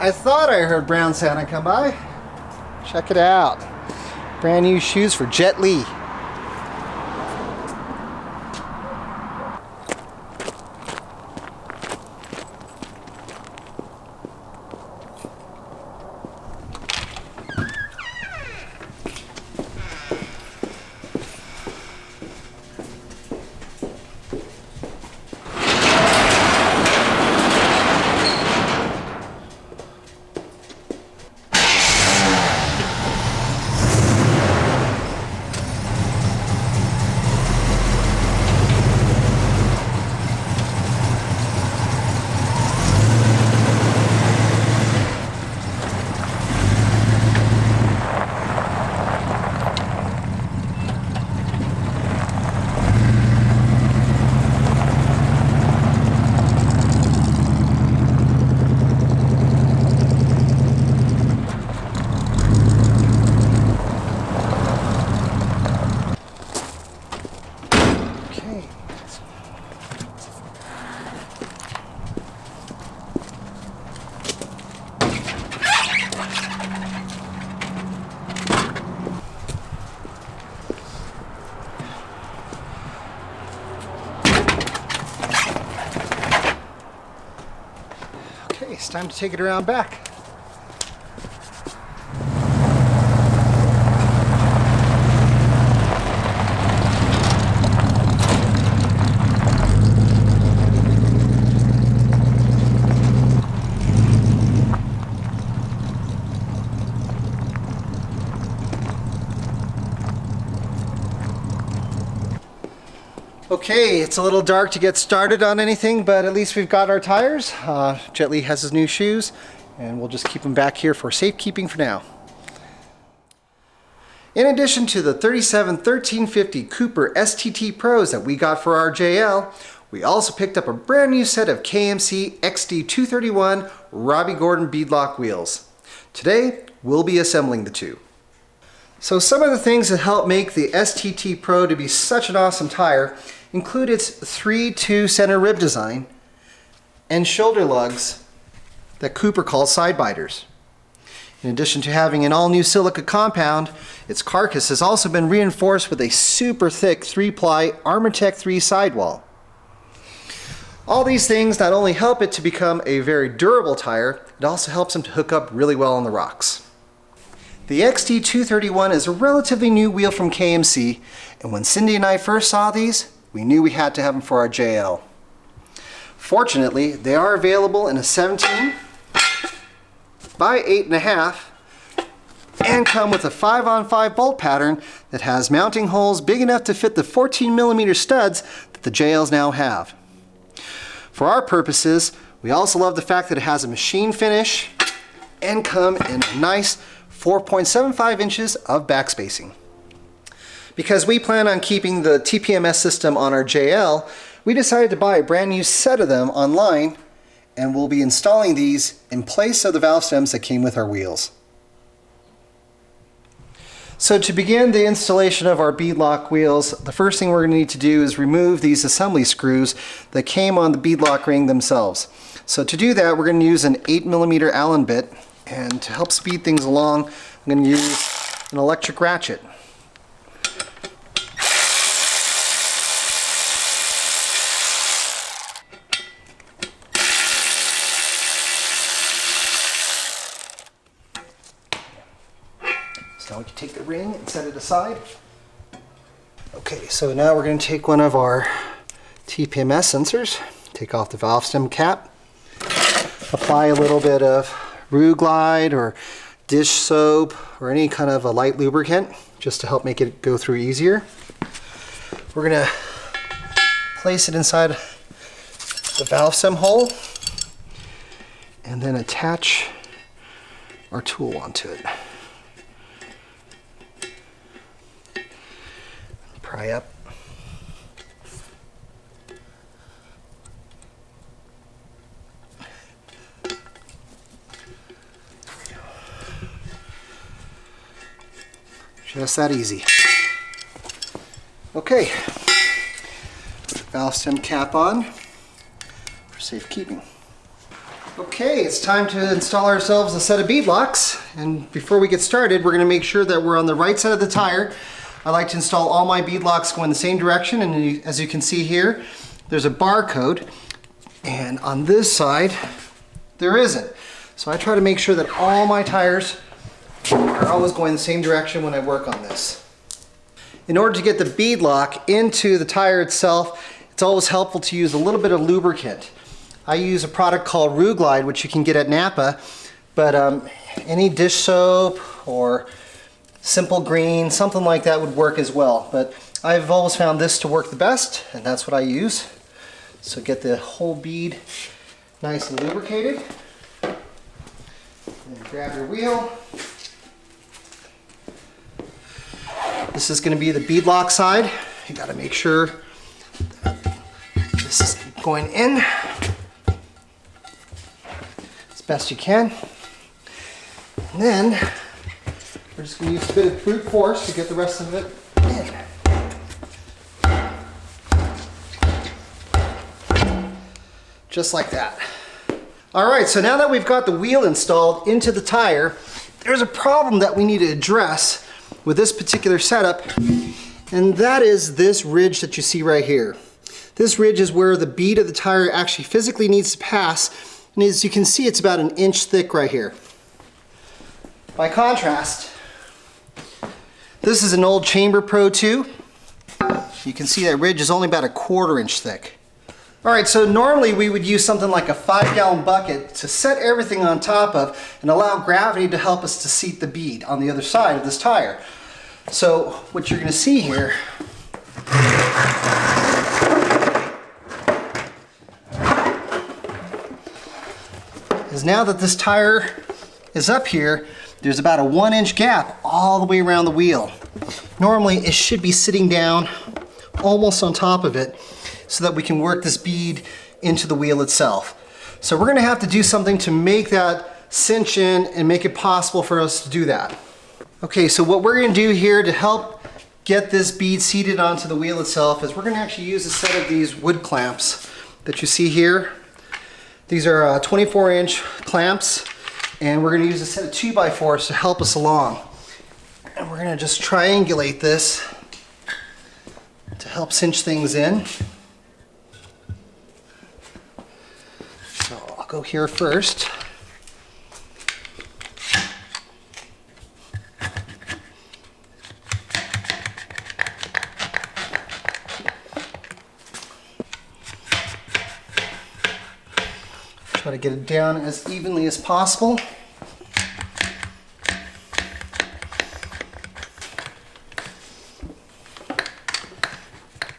I thought I heard Brown Santa come by. Check it out. Brand new shoes for Jet Li. It's time to take it around back. Okay, it's a little dark to get started on anything, but at least we've got our tires. Jet Li has his new shoes, and we'll just keep them back here for safekeeping for now. In addition to the 37-1350 Cooper STT Pros that we got for our JL, we also picked up a brand new set of KMC XD231 Robbie Gordon beadlock wheels. Today, we'll be assembling the two. So some of the things that help make the STT Pro to be such an awesome tire include its 3-2 center rib design and shoulder lugs that Cooper calls side biters. In addition to having an all-new silica compound, its carcass has also been reinforced with a super thick 3-ply Armortech 3 sidewall. All these things not only help it to become a very durable tire, it also helps them to hook up really well on the rocks. The XD231 is a relatively new wheel from KMC, and when Cindy and I first saw these, we knew we had to have them for our JL. Fortunately, they are available in a 17 by 8.5 and come with a 5-on-5 bolt pattern that has mounting holes big enough to fit the 14mm studs that the JLs now have. For our purposes, we also love the fact that it has a machine finish and come in a nice 4.75 inches of backspacing. Because we plan on keeping the TPMS system on our JL, we decided to buy a brand new set of them online, and we'll be installing these in place of the valve stems that came with our wheels. So to begin the installation of our beadlock wheels, the first thing we're going to need to do is remove these assembly screws that came on the beadlock ring themselves. So to do that, we're going to use an 8mm Allen bit, and to help speed things along, I'm going to use an electric ratchet. So now we can take the ring and set it aside. Okay, so now we're going to take one of our TPMS sensors, take off the valve stem cap, apply a little bit of Rue Glide or dish soap or any kind of a light lubricant just to help make it go through easier. We're going to place it inside the valve stem hole and then attach our tool onto it. Pry up. Just that easy. Okay, valve stem cap on for safekeeping. Okay, it's time to install ourselves a set of bead locks. And before we get started, we're going to make sure that we're on the right side of the tire. I like to install all my bead locks going the same direction, and as you can see here, there's a barcode, and on this side, there isn't. So I try to make sure that all my tires are always going the same direction when I work on this. In order to get the bead lock into the tire itself, it's always helpful to use a little bit of lubricant. I use a product called Glide, which you can get at Napa, but any dish soap or Simple Green, something like that would work as well. But I've always found this to work the best, and that's what I use. So get the whole bead nice and lubricated. And grab your wheel. This is going to be the bead lock side. You got to make sure that this is going in best you can. And then we're just going to use a bit of brute force to get the rest of it in. Just like that. Alright, so now that we've got the wheel installed into the tire, there's a problem that we need to address with this particular setup, and that is this ridge that you see right here. This ridge is where the bead of the tire actually physically needs to pass. And as you can see, it's about 1 inch thick right here. By contrast, this is an old Chamber Pro 2. You can see that ridge is only about 1/4 inch thick. Alright, so normally we would use something like a 5-gallon bucket to set everything on top of and allow gravity to help us to seat the bead on the other side of this tire. So what you're going to see here is now that this tire is up here, there's about a 1 inch gap all the way around the wheel. Normally it should be sitting down almost on top of it so that we can work this bead into the wheel itself. So we're going to have to do something to make that cinch in and make it possible for us to do that. Okay, so what we're going to do here to help get this bead seated onto the wheel itself is we're going to actually use a set of these wood clamps that you see here. These are 24-inch clamps, and we're going to use a set of 2x4s to help us along. And we're going to just triangulate this to help cinch things in. So I'll go here first. Try to get it down as evenly as possible.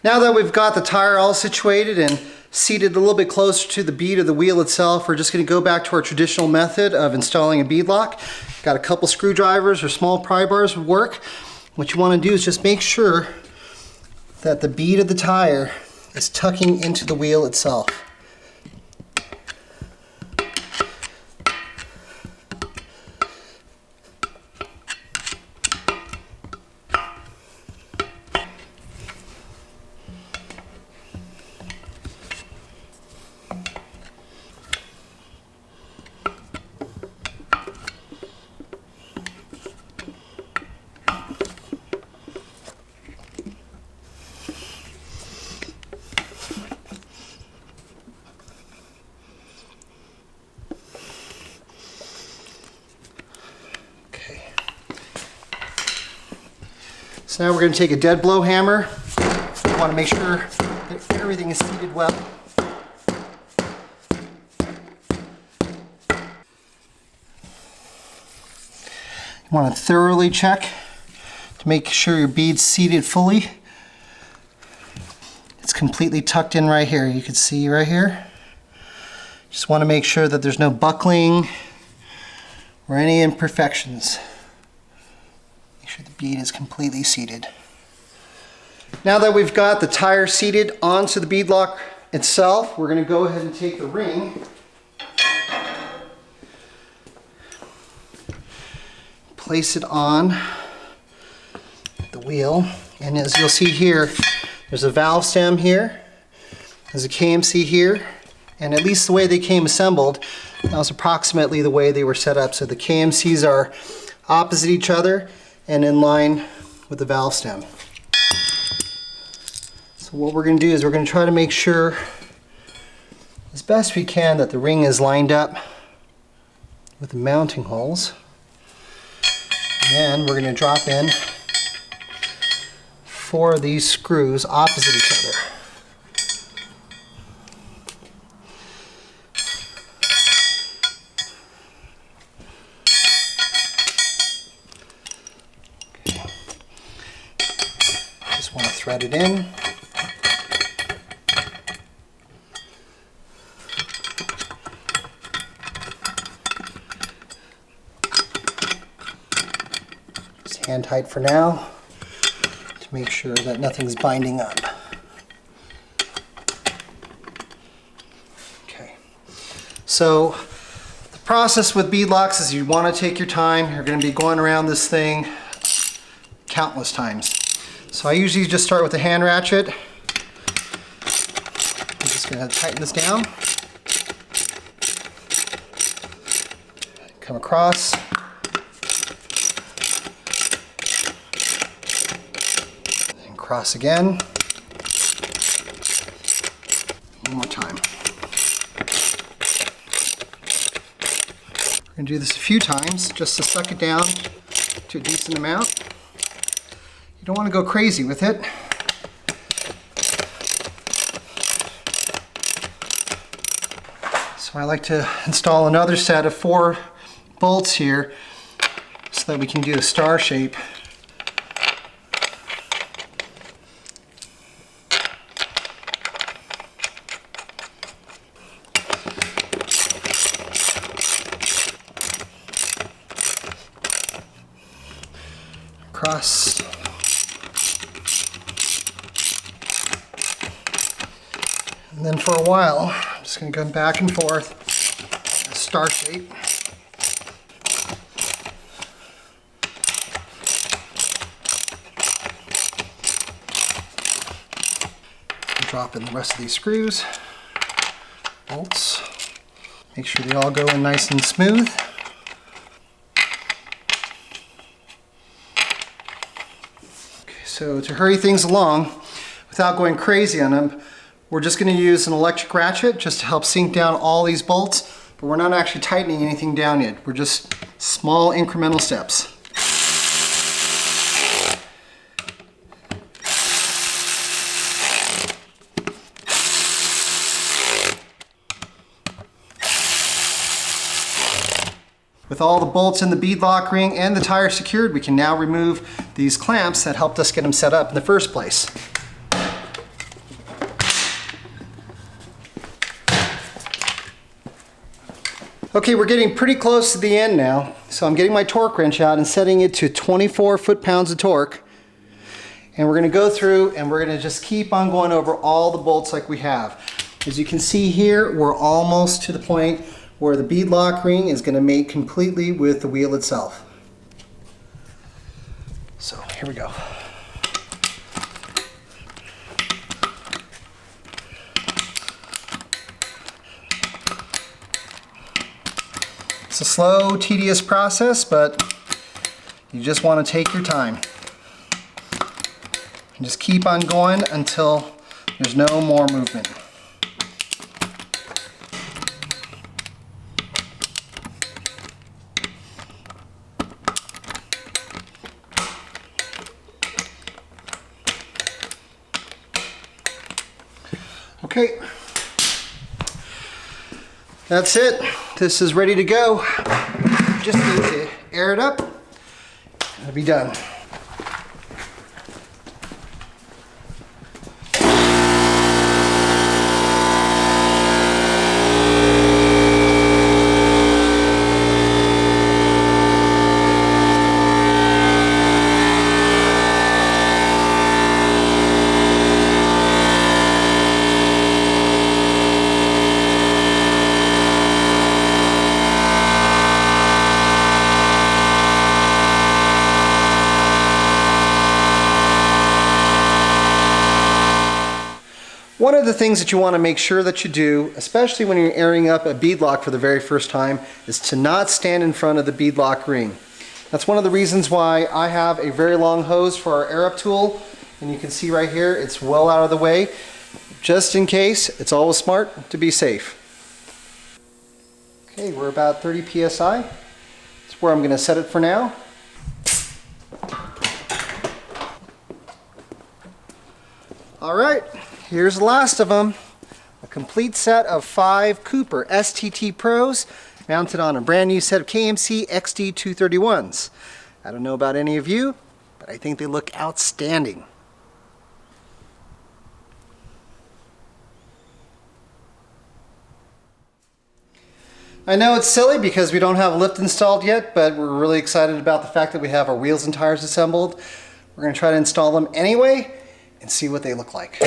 Now that we've got the tire all situated and seated a little bit closer to the bead of the wheel itself, we're just going to go back to our traditional method of installing a bead lock. Got a couple screwdrivers or small pry bars would work. What you want to do is just make sure that the bead of the tire is tucking into the wheel itself. So now we're going to take a dead blow hammer. We want to make sure that everything is seated well. You want to thoroughly check to make sure your bead's seated fully. It's completely tucked in right here. You can see right here. Just want to make sure that there's no buckling or any imperfections. Make sure the bead is completely seated. Now that we've got the tire seated onto the bead lock itself, we're going to go ahead and take the ring, place it on the wheel, and as you'll see here, there's a valve stem here, there's a KMC here, and at least the way they came assembled, that was approximately the way they were set up. So the KMCs are opposite each other and in line with the valve stem. So what we're going to do is we're going to try to make sure as best we can that the ring is lined up with the mounting holes. And we're going to drop in 4 of these screws opposite each other. Okay. Just want to thread it in. Hand tight for now to make sure that nothing's binding up. Okay, so the process with bead locks is you want to take your time. You're going to be going around this thing countless times. So I usually just start with the hand ratchet. I'm just going to tighten this down. Come across. Cross again. One more time. We're going to do this a few times just to suck it down to a decent amount. You don't want to go crazy with it. So I like to install another set of 4 bolts here so that we can do a star shape. Across. And then for a while, I'm just going to go back and forth, a star shape. Drop in the rest of these screws, bolts. Make sure they all go in nice and smooth. So to hurry things along, without going crazy on them, we're just going to use an electric ratchet just to help sink down all these bolts, but we're not actually tightening anything down yet. We're just small incremental steps. With all the bolts in the beadlock ring and the tire secured, we can now remove these clamps that helped us get them set up in the first place. Okay, we're getting pretty close to the end now, so I'm getting my torque wrench out and setting it to 24 foot-pounds of torque. And we're going to go through and we're going to just keep on going over all the bolts like we have. As you can see here, we're almost to the point where the beadlock ring is going to mate completely with the wheel itself. So here we go. It's a slow, tedious process, but you just want to take your time. And just keep on going until there's no more movement. Okay, that's it. This is ready to go. Just need to air it up. It'll be done. One of the things that you want to make sure that you do, especially when you're airing up a beadlock for the very first time, is to not stand in front of the beadlock ring. That's one of the reasons why I have a very long hose for our air up tool, and you can see right here it's well out of the way. Just in case, it's always smart to be safe. Okay, we're about 30 psi. That's where I'm going to set it for now. Alright, here's the last of them. A complete set of 5 Cooper STT Pros mounted on a brand new set of KMC XD231s. I don't know about any of you, but I think they look outstanding. I know it's silly because we don't have a lift installed yet, but we're really excited about the fact that we have our wheels and tires assembled. We're going to try to install them anyway and see what they look like.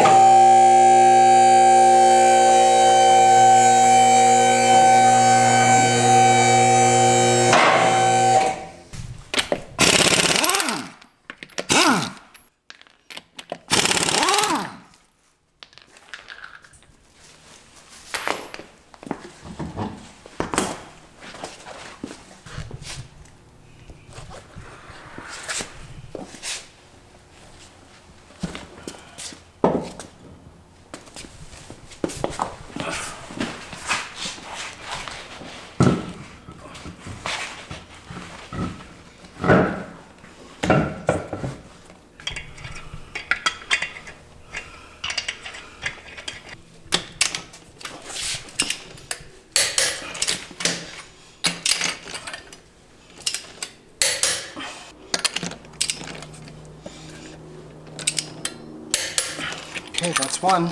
Okay, that's one.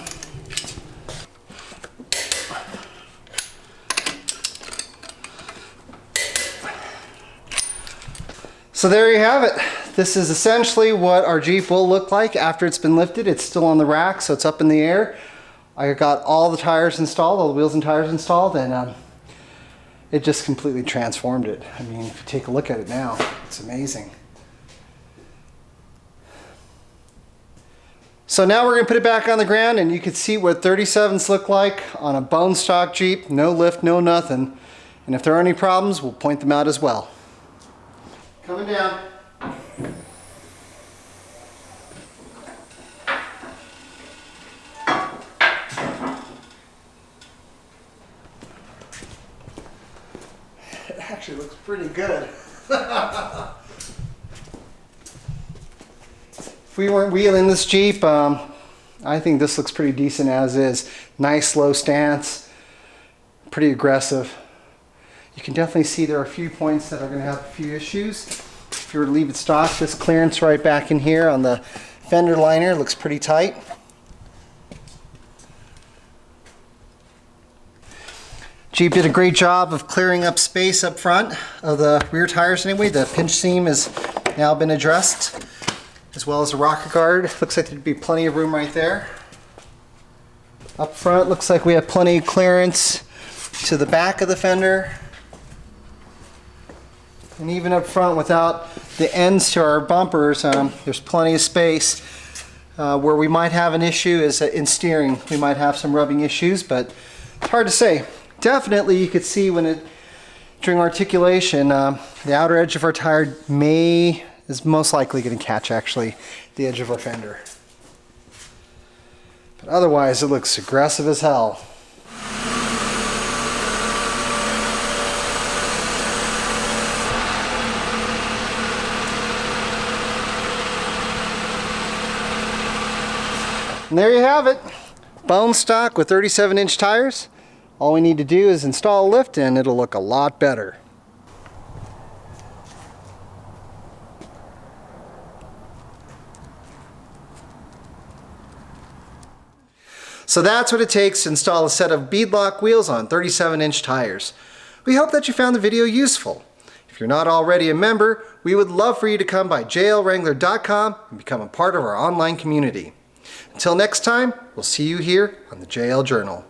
So there you have it. This is essentially what our Jeep will look like after it's been lifted. It's still on the rack, so it's up in the air. I got all the tires installed, all the wheels and tires installed, and it just completely transformed it. I mean, if you take a look at it now, it's amazing. So now we're going to put it back on the ground, and you can see what 37s look like on a bone stock Jeep. No lift, no nothing. And if there are any problems, we'll point them out as well. Coming down. It actually looks pretty good. If we weren't wheeling this Jeep, I think this looks pretty decent as is. Nice low stance, pretty aggressive. You can definitely see there are a few points that are going to have a few issues. If you were to leave it stock, this clearance right back in here on the fender liner looks pretty tight. Jeep did a great job of clearing up space up front of the rear tires anyway. The pinch seam has now been addressed, as well as the rocker guard. Looks like there'd be plenty of room right there. Up front, looks like we have plenty of clearance to the back of the fender. And even up front, without the ends to our bumpers, there's plenty of space. Where we might have an issue is in steering. We might have some rubbing issues, but it's hard to say. Definitely you could see during articulation, the outer edge of our tire is most likely going to catch actually the edge of our fender. But otherwise it looks aggressive as hell. And there you have it. Bone stock with 37-inch tires. All we need to do is install a lift and it'll look a lot better. So that's what it takes to install a set of beadlock wheels on 37-inch tires. We hope that you found the video useful. If you're not already a member, we would love for you to come by jlwrangler.com and become a part of our online community. Until next time, we'll see you here on the JL Journal.